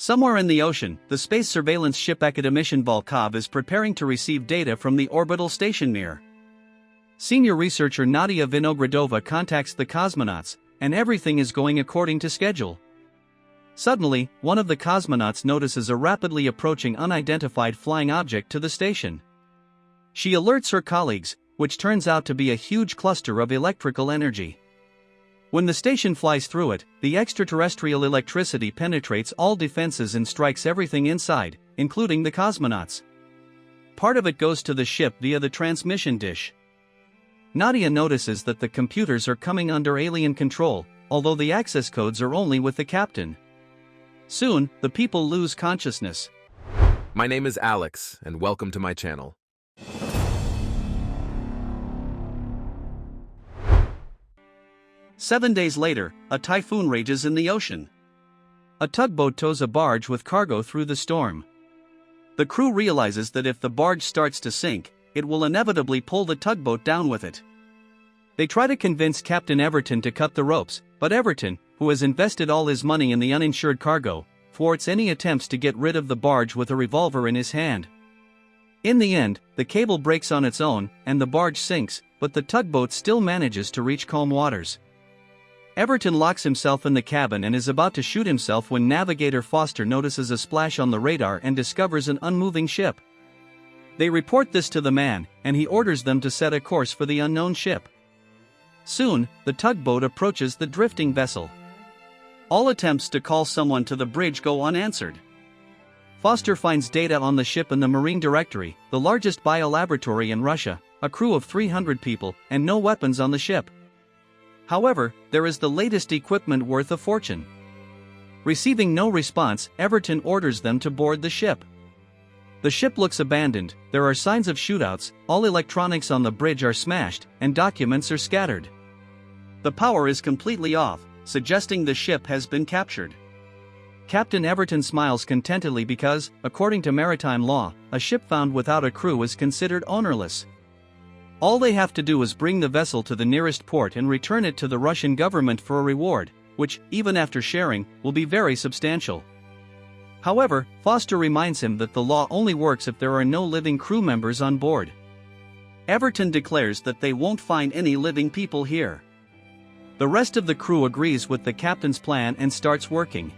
Somewhere in the ocean, the space surveillance ship Akademischen Volkov is preparing to receive data from the orbital station Mir. Senior researcher Nadia Vinogradova contacts the cosmonauts, and everything is going according to schedule. Suddenly, one of the cosmonauts notices a rapidly approaching unidentified flying object to the station. She alerts her colleagues, which turns out to be a huge cluster of electrical energy. When the station flies through it, the extraterrestrial electricity penetrates all defenses and strikes everything inside, including the cosmonauts. Part of it goes to the ship via the transmission dish. Nadia notices that the computers are coming under alien control, although the access codes are only with the captain. Soon, the people lose consciousness. My name is Alex, and welcome to my channel. Seven days later, a typhoon rages in the ocean. A tugboat tows a barge with cargo through the storm. The crew realizes that if the barge starts to sink, it will inevitably pull the tugboat down with it. They try to convince Captain Everton to cut the ropes, but Everton, who has invested all his money in the uninsured cargo, thwarts any attempts to get rid of the barge with a revolver in his hand. In the end, the cable breaks on its own, and the barge sinks, but the tugboat still manages to reach calm waters. Everton locks himself in the cabin and is about to shoot himself when navigator Foster notices a splash on the radar and discovers an unmoving ship. They report this to the man, and he orders them to set a course for the unknown ship. Soon, the tugboat approaches the drifting vessel. All attempts to call someone to the bridge go unanswered. Foster finds data on the ship in the Marine Directory, the largest biolaboratory in Russia, a crew of 300 people, and no weapons on the ship. However, there is the latest equipment worth a fortune. Receiving no response, Everton orders them to board the ship. The ship looks abandoned, there are signs of shootouts, all electronics on the bridge are smashed, and documents are scattered. The power is completely off, suggesting the ship has been captured. Captain Everton smiles contentedly because, according to maritime law, a ship found without a crew is considered ownerless. All they have to do is bring the vessel to the nearest port and return it to the Russian government for a reward, which, even after sharing, will be very substantial. However, Foster reminds him that the law only works if there are no living crew members on board. Everton declares that they won't find any living people here. The rest of the crew agrees with the captain's plan and starts working.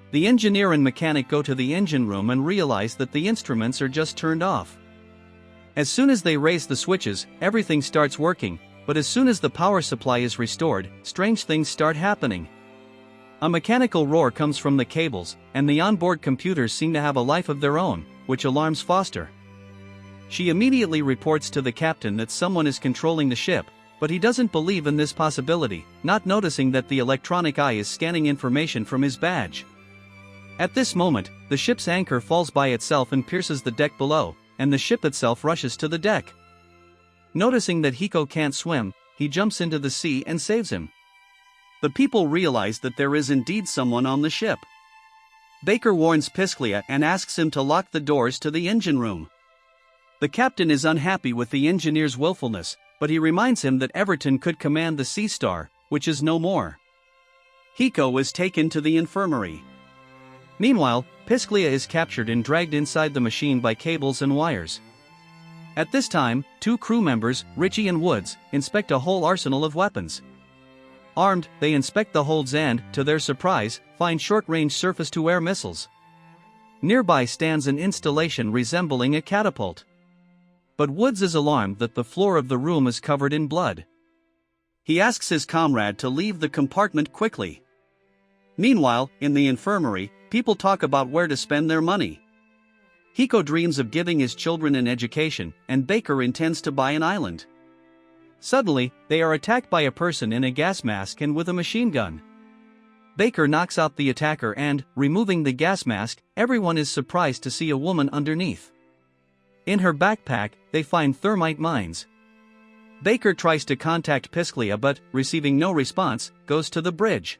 The engineer and mechanic go to the engine room and realize that the instruments are just turned off. As soon as they raise the switches, everything starts working, but as soon as the power supply is restored, strange things start happening. A mechanical roar comes from the cables, and the onboard computers seem to have a life of their own, which alarms Foster. She immediately reports to the captain that someone is controlling the ship, but he doesn't believe in this possibility, not noticing that the electronic eye is scanning information from his badge. At this moment, the ship's anchor falls by itself and pierces the deck below, and the ship itself rushes to the deck. Noticing that Hiko can't swim, he jumps into the sea and saves him. The people realize that there is indeed someone on the ship. Baker warns Pisklia and asks him to lock the doors to the engine room. The captain is unhappy with the engineer's willfulness, but he reminds him that Everton could command the Sea Star, which is no more. Hiko is taken to the infirmary. Meanwhile, Pisklia is captured and dragged inside the machine by cables and wires. At this time, two crew members, Richie and Woods, inspect a whole arsenal of weapons. Armed, they inspect the holds and, to their surprise, find short-range surface-to-air missiles. Nearby stands an installation resembling a catapult. But Woods is alarmed that the floor of the room is covered in blood. He asks his comrade to leave the compartment quickly. Meanwhile, in the infirmary, people talk about where to spend their money. Hiko dreams of giving his children an education, and Baker intends to buy an island. Suddenly, they are attacked by a person in a gas mask and with a machine gun. Baker knocks out the attacker and, removing the gas mask, everyone is surprised to see a woman underneath. In her backpack, they find thermite mines. Baker tries to contact Pisklia but, receiving no response, goes to the bridge.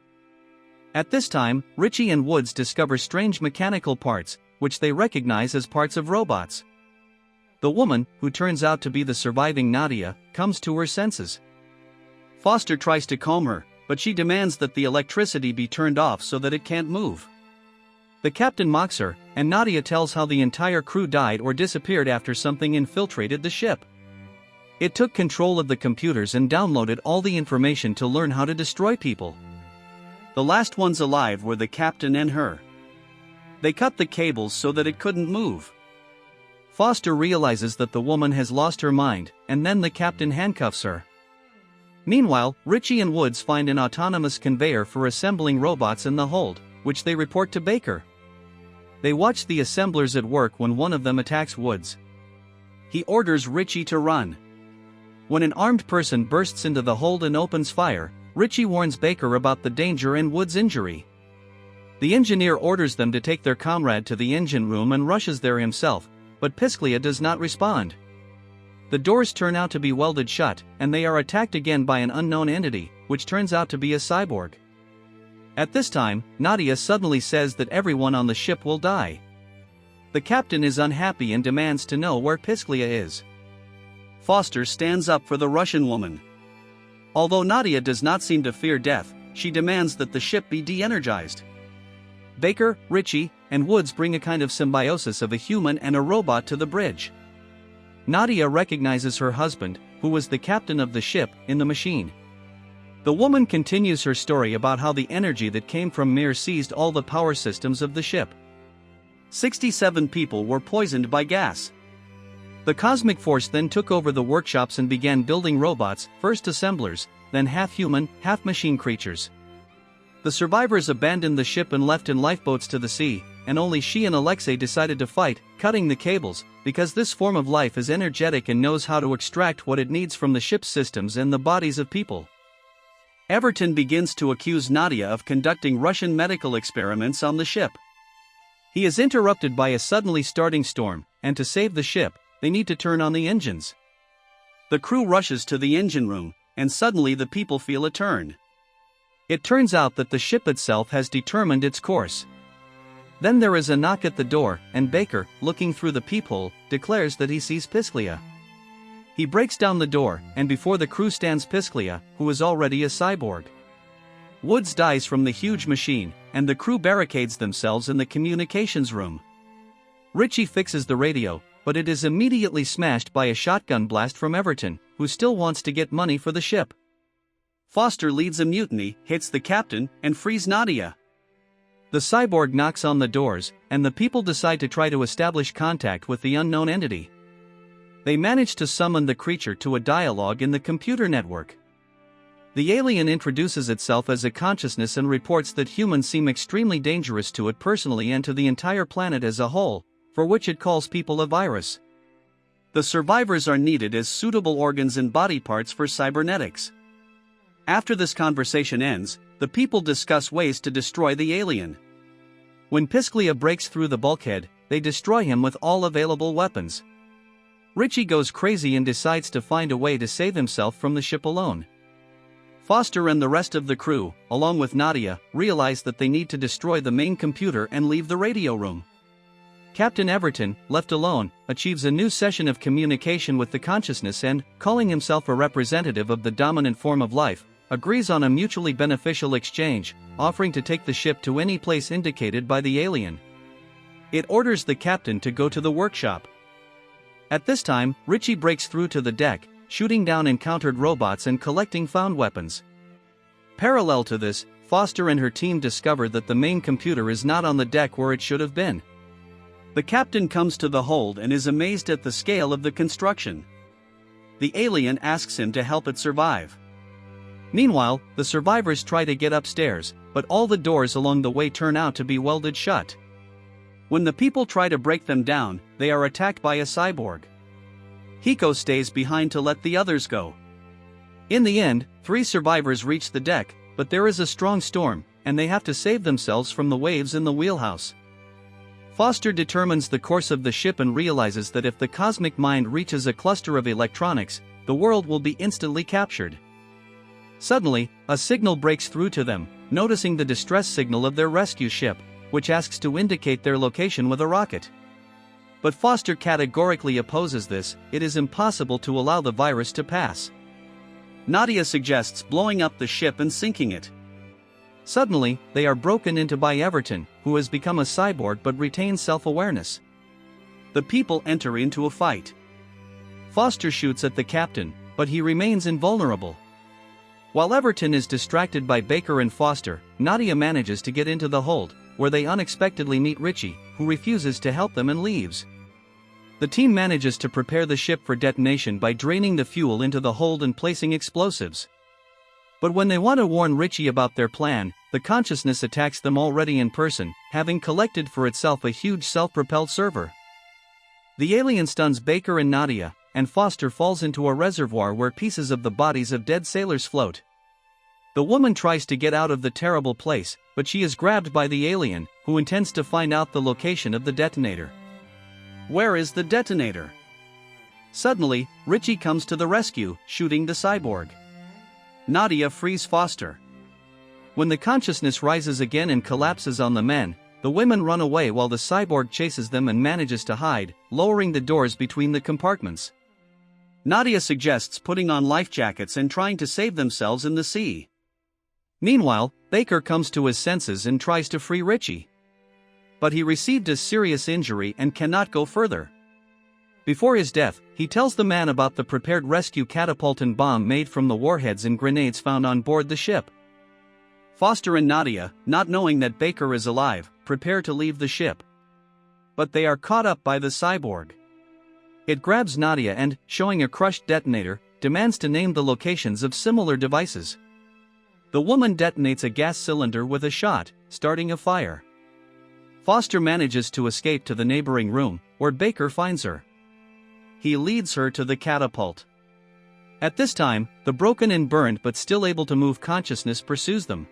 At this time, Richie and Woods discover strange mechanical parts, which they recognize as parts of robots. The woman, who turns out to be the surviving Nadia, comes to her senses. Foster tries to calm her, but she demands that the electricity be turned off so that it can't move. The captain mocks her, and Nadia tells how the entire crew died or disappeared after something infiltrated the ship. It took control of the computers and downloaded all the information to learn how to destroy people. The last ones alive were the captain and her. They cut the cables so that it couldn't move. Foster realizes that the woman has lost her mind, and then the captain handcuffs her. Meanwhile, Richie and Woods find an autonomous conveyor for assembling robots in the hold, which they report to Baker. They watch the assemblers at work when one of them attacks Woods. He orders Richie to run. When an armed person bursts into the hold and opens fire, Richie warns Baker about the danger and Woods' injury. The engineer orders them to take their comrade to the engine room and rushes there himself, but Pisclia does not respond. The doors turn out to be welded shut, and they are attacked again by an unknown entity, which turns out to be a cyborg. At this time, Nadia suddenly says that everyone on the ship will die. The captain is unhappy and demands to know where Pisclia is. Foster stands up for the Russian woman. Although Nadia does not seem to fear death, she demands that the ship be de-energized. Baker, Richie, and Woods bring a kind of symbiosis of a human and a robot to the bridge. Nadia recognizes her husband, who was the captain of the ship, in the machine. The woman continues her story about how the energy that came from Mir seized all the power systems of the ship. 67 people were poisoned by gas. The cosmic force then took over the workshops and began building robots, first assemblers, then half-human, half-machine creatures. The survivors abandoned the ship and left in lifeboats to the sea, and only she and Alexei decided to fight, cutting the cables, because this form of life is energetic and knows how to extract what it needs from the ship's systems and the bodies of people. Everton begins to accuse Nadia of conducting Russian medical experiments on the ship. He is interrupted by a suddenly starting storm, and to save the ship, they need to turn on the engines. The crew rushes to the engine room, and suddenly the people feel a turn. It turns out that the ship itself has determined its course. Then there is a knock at the door, and Baker, looking through the peephole, declares that he sees Pisclia. He breaks down the door, and before the crew stands Pisclia, who is already a cyborg. Woods dies from the huge machine, and the crew barricades themselves in the communications room. Richie fixes the radio, but it is immediately smashed by a shotgun blast from Everton, who still wants to get money for the ship. Foster leads a mutiny, hits the captain, and frees Nadia. The cyborg knocks on the doors, and the people decide to try to establish contact with the unknown entity. They manage to summon the creature to a dialogue in the computer network. The alien introduces itself as a consciousness and reports that humans seem extremely dangerous to it personally and to the entire planet as a whole, for which it calls people a virus. The survivors are needed as suitable organs and body parts for cybernetics. After this conversation ends, the people discuss ways to destroy the alien. When Pisclia breaks through the bulkhead, they destroy him with all available weapons. Richie goes crazy and decides to find a way to save himself from the ship alone. Foster and the rest of the crew, along with Nadia, realize that they need to destroy the main computer and leave the radio room. Captain Everton, left alone, achieves a new session of communication with the consciousness and, calling himself a representative of the dominant form of life, agrees on a mutually beneficial exchange, offering to take the ship to any place indicated by the alien. It orders the captain to go to the workshop. At this time, Richie breaks through to the deck, shooting down encountered robots and collecting found weapons. Parallel to this, Foster and her team discover that the main computer is not on the deck where it should have been. The captain comes to the hold and is amazed at the scale of the construction. The alien asks him to help it survive. Meanwhile, the survivors try to get upstairs, but all the doors along the way turn out to be welded shut. When the people try to break them down, they are attacked by a cyborg. Hiko stays behind to let the others go. In the end, 3 survivors reach the deck, but there is a strong storm, and they have to save themselves from the waves in the wheelhouse. Foster determines the course of the ship and realizes that if the cosmic mind reaches a cluster of electronics, the world will be instantly captured. Suddenly, a signal breaks through to them, noticing the distress signal of their rescue ship, which asks to indicate their location with a rocket. But Foster categorically opposes this. It is impossible to allow the virus to pass. Nadia suggests blowing up the ship and sinking it. Suddenly, they are broken into by Everton, who has become a cyborg but retains self-awareness. The people enter into a fight. Foster shoots at the captain, but he remains invulnerable. While Everton is distracted by Baker and Foster, Nadia manages to get into the hold, where they unexpectedly meet Richie, who refuses to help them and leaves. The team manages to prepare the ship for detonation by draining the fuel into the hold and placing explosives. But when they want to warn Richie about their plan, the consciousness attacks them already in person, having collected for itself a huge self-propelled server. The alien stuns Baker and Nadia, and Foster falls into a reservoir where pieces of the bodies of dead sailors float. The woman tries to get out of the terrible place, but she is grabbed by the alien, who intends to find out the location of the detonator. Where is the detonator? Suddenly, Richie comes to the rescue, shooting the cyborg. Nadia frees Foster. When the consciousness rises again and collapses on the men, the women run away while the cyborg chases them and manages to hide, lowering the doors between the compartments. Nadia suggests putting on life jackets and trying to save themselves in the sea. Meanwhile, Baker comes to his senses and tries to free Richie. But he received a serious injury and cannot go further. Before his death, he tells the man about the prepared rescue catapult and bomb made from the warheads and grenades found on board the ship. Foster and Nadia, not knowing that Baker is alive, prepare to leave the ship. But they are caught up by the cyborg. It grabs Nadia and, showing a crushed detonator, demands to name the locations of similar devices. The woman detonates a gas cylinder with a shot, starting a fire. Foster manages to escape to the neighboring room, where Baker finds her. He leads her to the catapult. At this time, the broken and burned but still able to move consciousness pursues them.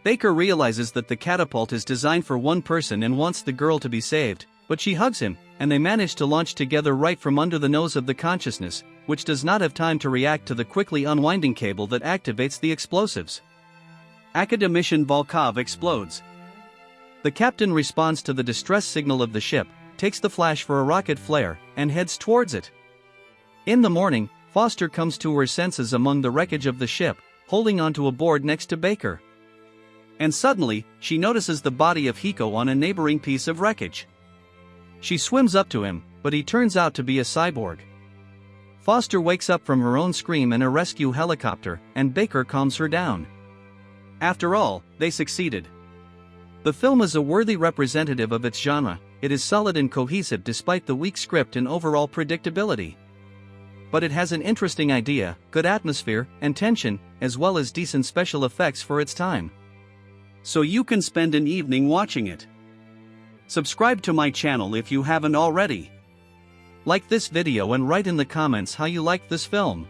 Baker realizes that the catapult is designed for one person and wants the girl to be saved, but she hugs him, and they manage to launch together right from under the nose of the consciousness, which does not have time to react to the quickly unwinding cable that activates the explosives. Academician Volkov explodes. The captain responds to the distress signal of the ship, takes the flash for a rocket flare, and heads towards it. In the morning, Foster comes to her senses among the wreckage of the ship, holding onto a board next to Baker. And suddenly, she notices the body of Hiko on a neighboring piece of wreckage. She swims up to him, but he turns out to be a cyborg. Foster wakes up from her own scream in a rescue helicopter, and Baker calms her down. After all, they succeeded. The film is a worthy representative of its genre. It is solid and cohesive despite the weak script and overall predictability. But it has an interesting idea, good atmosphere, and tension, as well as decent special effects for its time. So you can spend an evening watching it. Subscribe to my channel if you haven't already. Like this video and write in the comments how you liked this film.